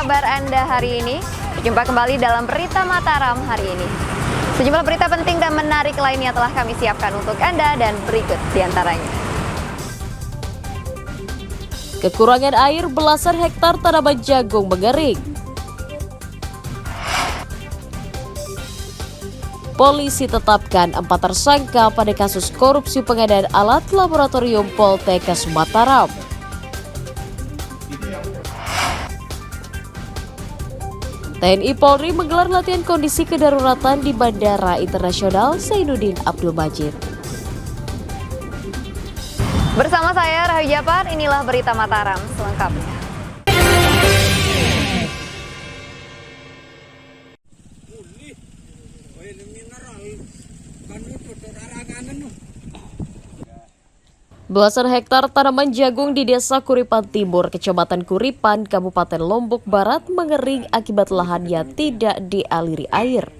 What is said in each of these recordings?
kabar Anda hari ini? Jumpa kembali dalam Berita Mataram hari ini. Sejumlah berita penting dan menarik lainnya telah kami siapkan untuk Anda dan berikut diantaranya. Kekurangan air, belasan hektar tanaman jagung mengering. Polisi tetapkan 4 tersangka pada kasus korupsi pengadaan alat laboratorium Poltekkes Mataram. TNI Polri menggelar latihan kondisi kedaruratan di Bandara Internasional Zainuddin Abdul Majid. Bersama saya Rahayu Japar, inilah Berita Mataram selengkapnya. Belasan hektar tanaman jagung di Desa Kuripan Timur, Kecamatan Kuripan, Kabupaten Lombok Barat mengering akibat lahannya tidak dialiri air.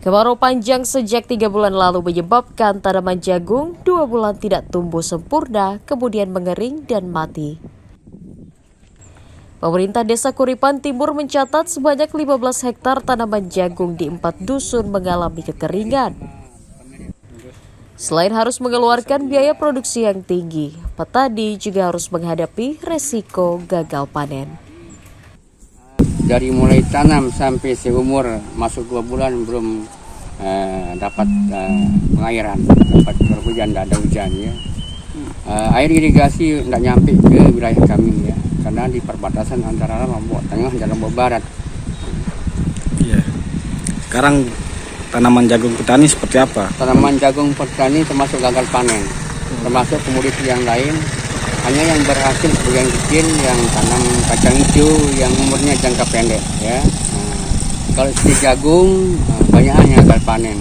Kemarau panjang sejak 3 bulan lalu menyebabkan tanaman jagung 2 bulan tidak tumbuh sempurna, kemudian mengering dan mati. Pemerintah Desa Kuripan Timur mencatat sebanyak 15 hektar tanaman jagung di 4 dusun mengalami kekeringan. Selain harus mengeluarkan biaya produksi yang tinggi, petani juga harus menghadapi resiko gagal panen. Dari mulai tanam sampai seumur masuk 2 bulan belum dapat pengairan, dapat hujan, tidak ada hujan ya. Air irigasi tidak nyampe ke wilayah kami ya, karena di perbatasan antara Lombok Tengah dan Lombok Barat. Iya. Sekarang tanaman jagung petani seperti apa? Tanaman jagung petani termasuk gagal panen, termasuk komoditi yang lain. Hanya yang berhasil sebagian kecil yang tanam kacang hijau yang umurnya jangka pendek ya. Kalau seperti jagung banyaknya gagal panen.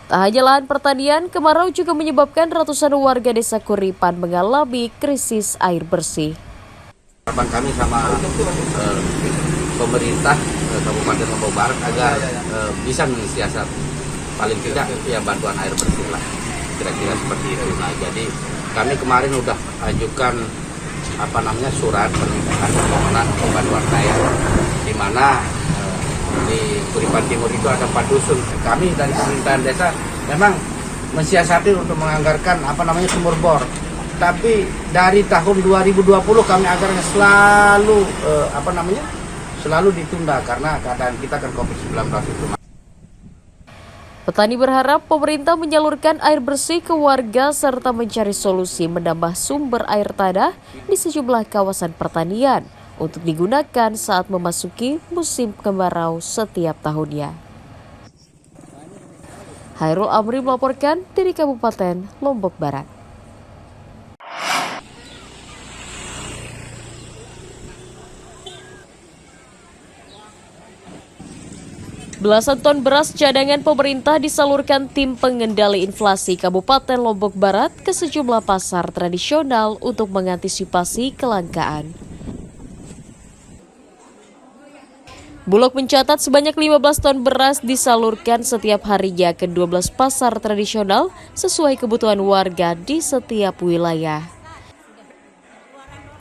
Tak hanya lahan pertanian, kemarau juga menyebabkan ratusan warga Desa Kuripan mengalami krisis air bersih. Harapan kami sama pemerintah Kabupaten Lombok Barat agar bisa mensiasat paling tidak ya bantuan air bersih lah, kira-kira seperti itu. Nah, jadi kami kemarin udah ajukan surat permohonan bantuan air, di mana di Kuripan Timur itu ada 4 dusun. Kami dari pemerintahan desa memang mensiasati untuk menganggarkan sumur bor. Tapi dari tahun 2020 kami anggarannya selalu ditunda karena keadaan kita kan COVID-19 itu. Petani berharap pemerintah menyalurkan air bersih ke warga serta mencari solusi menambah sumber air tanah di sejumlah kawasan pertanian untuk digunakan saat memasuki musim kemarau setiap tahunnya. Hairul Amri melaporkan dari Kabupaten Lombok Barat. Belasan ton beras cadangan pemerintah disalurkan tim pengendali inflasi Kabupaten Lombok Barat ke sejumlah pasar tradisional untuk mengantisipasi kelangkaan. Bulog mencatat sebanyak 15 ton beras disalurkan setiap harinya ke 12 pasar tradisional sesuai kebutuhan warga di setiap wilayah.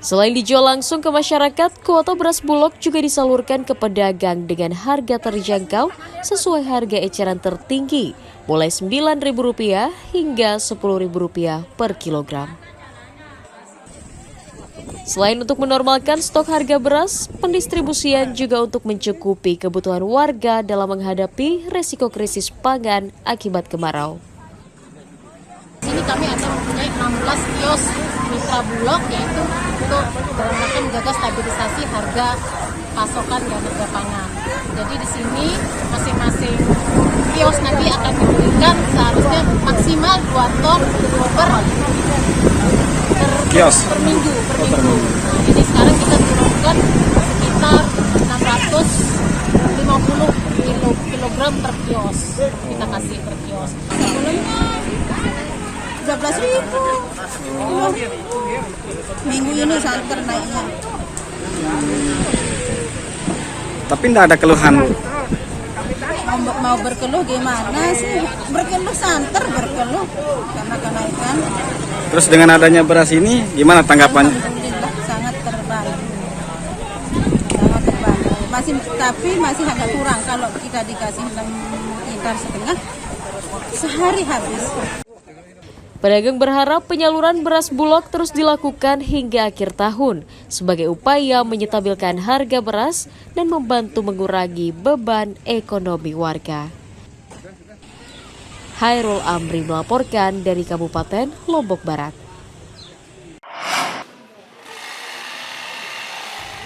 Selain dijual langsung ke masyarakat, kuota beras Bulog juga disalurkan ke pedagang dengan harga terjangkau sesuai harga eceran tertinggi, mulai Rp9.000 hingga Rp10.000 per kilogram. Selain untuk menormalkan stok harga beras, pendistribusian juga untuk mencukupi kebutuhan warga dalam menghadapi resiko krisis pangan akibat kemarau. Di sini kami ada mempunyai 16 kios mitra Bulog, yaitu untuk dalam rangka menjaga stabilisasi harga pasokan dan harga pangan. Jadi di sini masing-masing kios nanti akan diberikan seharusnya maksimal 2 ton per kios per minggu. Nah, jadi sekarang kita turunkan sekitar 650 kilogram per kios, kita kasih per kios. Sebelumnya 13.000, 20.000. Minggu ini santer naiknya. Tapi tidak ada keluhan. Mau berkeluh gimana sih? Berkeluh santer berkeluh karena kenaikan. Terus dengan adanya beras ini gimana tanggapannya? Alhamdulillah sangat terbantu. tapi masih agak kurang. Kalau kita dikasih 6 liter setengah, sehari habis. Pedagang berharap penyaluran beras Bulog terus dilakukan hingga akhir tahun sebagai upaya menyetabilkan harga beras dan membantu mengurangi beban ekonomi warga. Hairul Amri melaporkan dari Kabupaten Lombok Barat.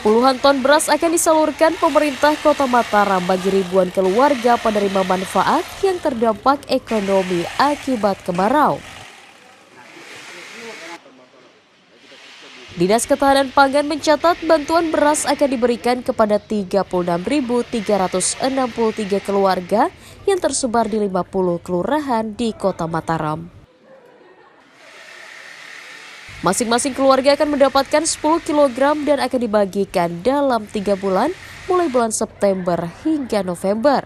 Puluhan ton beras akan disalurkan pemerintah Kota Mataram bagi ribuan keluarga penerima manfaat yang terdampak ekonomi akibat kemarau. Dinas Ketahanan Pangan mencatat bantuan beras akan diberikan kepada 36.363 keluarga yang tersebar di 50 kelurahan di Kota Mataram. Masing-masing keluarga akan mendapatkan 10 kg dan akan dibagikan dalam 3 bulan mulai bulan September hingga November.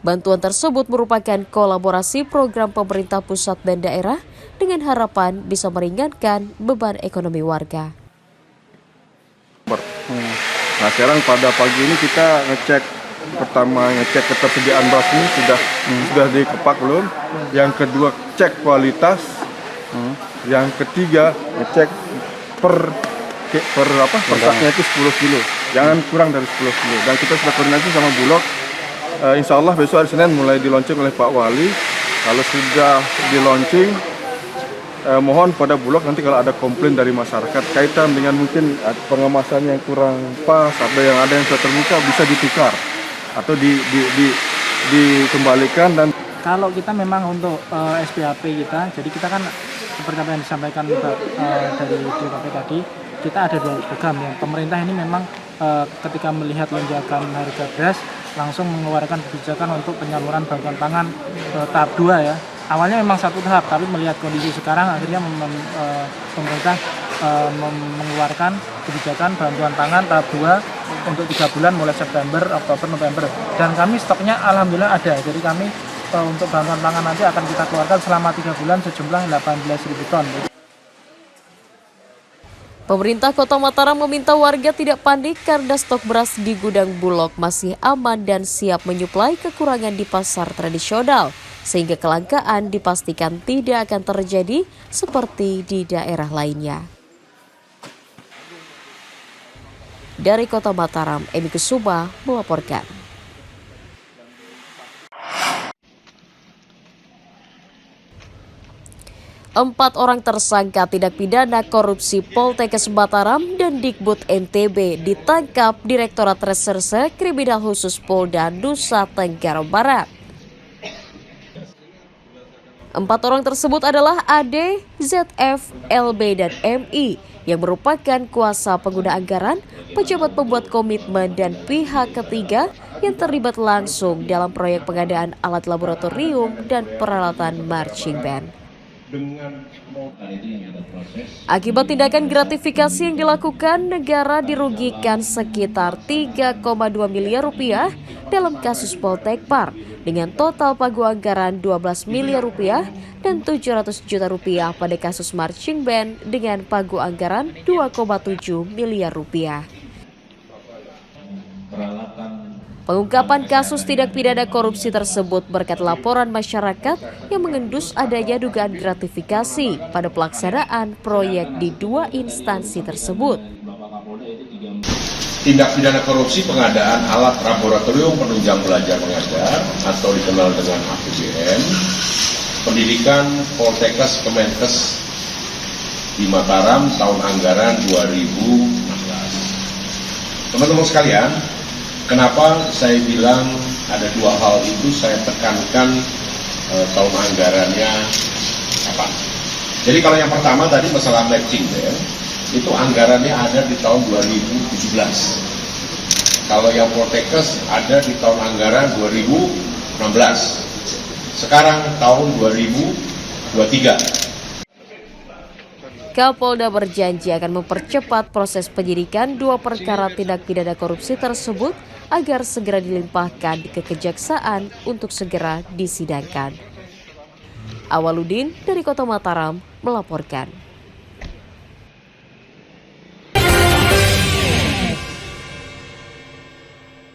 Bantuan tersebut merupakan kolaborasi program pemerintah pusat dan daerah dengan harapan bisa meringankan beban ekonomi warga. Nah sekarang pada pagi ini kita ngecek ketersediaan beras ini sudah dikepak belum. Yang kedua cek kualitas. Yang ketiga ngecek per saknya itu 10 kilo. Jangan kurang dari 10 kilo. Dan kita sudah koordinasi sama Bulog. Insya Allah besok hari Senin mulai dilaunching oleh Pak Wali. Kalau sudah dilaunching, mohon pada Bulog nanti kalau ada komplain dari masyarakat kaitan dengan mungkin pengemasan yang kurang pas, ada yang sudah terbuka bisa ditukar atau dikembalikan. Dan kalau kita memang untuk SPAP kita, jadi kita kan seperti apa yang disampaikan dari DKP tadi, kita ada 2 program yang pemerintah ini memang ketika melihat lonjakan harga beras langsung mengeluarkan kebijakan untuk penyaluran bantuan pangan tahap 2 ya. Awalnya memang 1 tahap, tapi melihat kondisi sekarang akhirnya pemerintah mengeluarkan kebijakan bantuan pangan tahap 2 untuk 3 bulan mulai September, Oktober, November. Dan kami stoknya alhamdulillah ada. Jadi kami untuk bantuan pangan nanti akan kita keluarkan selama 3 bulan sejumlah 18.000 ton. Pemerintah Kota Mataram meminta warga tidak panik karena stok beras di gudang Bulog masih aman dan siap menyuplai kekurangan di pasar tradisional, sehingga kelangkaan dipastikan tidak akan terjadi seperti di daerah lainnya. Dari Kota Mataram, Emi Kusuma melaporkan. Empat orang tersangka tindak pidana korupsi Poltekkes Mataram dan Dikbud NTB ditangkap Direktorat Reserse Kriminal Khusus Polda Nusa Tenggara Barat. 4 orang tersebut adalah AD, ZF, LB, dan MI yang merupakan kuasa pengguna anggaran, pejabat pembuat komitmen, dan pihak ketiga yang terlibat langsung dalam proyek pengadaan alat laboratorium dan peralatan marching band. Akibat tindakan gratifikasi yang dilakukan, negara dirugikan sekitar 3,2 miliar rupiah dalam kasus Poltekpar dengan total pagu anggaran 12 miliar rupiah dan 700 juta rupiah pada kasus marching band dengan pagu anggaran 2,7 miliar rupiah. Pengungkapan kasus tindak pidana korupsi tersebut berkat laporan masyarakat yang mengendus adanya dugaan gratifikasi pada pelaksanaan proyek di 2 instansi tersebut. Tindak pidana korupsi pengadaan alat laboratorium penunjang belajar mengajar atau dikenal dengan APBN, pendidikan Poltekkes Kemenkes di Mataram tahun anggaran 2016. Teman-teman sekalian, kenapa saya bilang ada 2 hal itu saya tekankan tahun anggarannya apa? Jadi kalau yang pertama tadi masalah matching itu anggarannya ada di tahun 2017. Kalau yang Poltekkes ada di tahun anggaran 2016. Sekarang tahun 2023. Kapolda berjanji akan mempercepat proses penyidikan 2 perkara tindak pidana korupsi tersebut agar segera dilimpahkan ke Kejaksaan untuk segera disidangkan. Awaludin dari Kota Mataram melaporkan.